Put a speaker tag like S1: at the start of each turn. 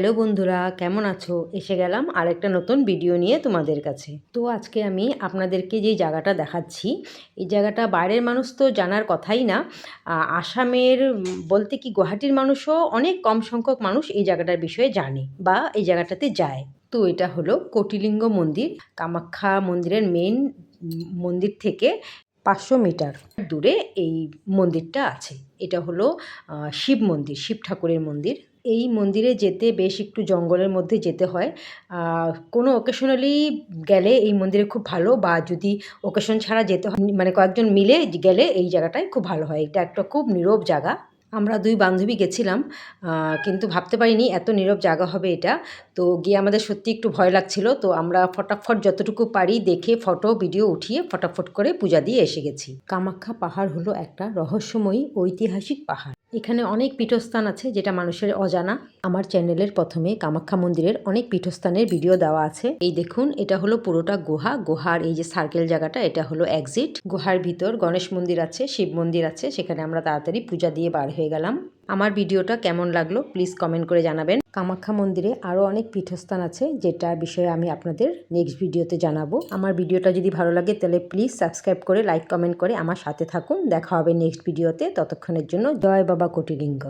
S1: Hello বন্ধুরা, কেমন আছো? এসে গেলাম আরেকটা নতুন ভিডিও নিয়ে তোমাদের কাছে। তো আজকে আমি আপনাদেরকে যে জায়গাটা দেখাচ্ছি, এই জায়গাটা বাইরের মানুষ তো জানার কথাই না। আসামের বলতে কি গুয়াহাটির মানুষও অনেক কম সংখ্যক মানুষ এই জায়গাটার বিষয়ে জানে বা এই জায়গাটাতে যায়। তো এটা হলো কোটিলিঙ্গ মন্দির। কামাখ্যা মন্দিরের মেন মন্দির থেকে 500 মিটার দূরে এই মন্দিরটা আছে। এটা হলো শিব মন্দির, শিব ঠাকুরের মন্দির। এই মন্দিরে যেতে বেশ একটু জঙ্গলের মধ্যে যেতে হয়। কোনো অকেশনালি গেলে এই মন্দিরে খুব ভালো, বা যদি অকেশন ছাড়া যেতে হয় মানে কয়েকজন মিলে গেলে এই জায়গাটায় খুব ভালো হয়। এটা একটা খুব নীরব জায়গা। আমরা 2 বান্ধবী গেছিলাম, কিন্তু ভাবতে পারিনি এত নীরব জায়গা হবে এটা। তো গিয়ে আমাদের সত্যি একটু ভয় লাগছিল। তো আমরা ফটাফট যতটুকু পারি দেখে ফটো ভিডিও উঠিয়ে ফটাফট করে পূজা দিয়ে এসে গেছি। কামাখ্যা পাহাড় হলো একটা রহস্যময়ী ঐতিহাসিক পাহাড়। এখানে অনেক পীঠস্থান আছে যেটা মানুষের অজানা। আমার চ্যানেলের প্রথমে কামাখ্যা মন্দিরের অনেক পীঠস্থানের ভিডিও দেওয়া আছে। এই দেখুন, এটা হলো পুরোটা গুহা। গুহার এই যে সার্কেল জায়গাটা, এটা হলো এক্সিট। গুহার ভিতর গণেশ মন্দির আছে, শিব মন্দির আছে। সেখানে আমরা তাড়াতাড়ি পূজা দিয়ে বার হয়ে গেলাম। আমার ভিডিওটা কেমন লাগলো প্লিজ কমেন্ট করে জানাবেন। কামাখ্যা মন্দিরে আরও অনেক পীঠস্থান আছে, যেটার বিষয়ে আমি আপনাদের নেক্সট ভিডিওতে জানাবো। আমার ভিডিওটা যদি ভালো লাগে তাহলে প্লিজ সাবস্ক্রাইব করে লাইক কমেন্ট করে আমার সাথে থাকুন। দেখা হবে নেক্সট ভিডিওতে। ততক্ষণের জন্য জয় বাবা কোটিলিঙ্গ।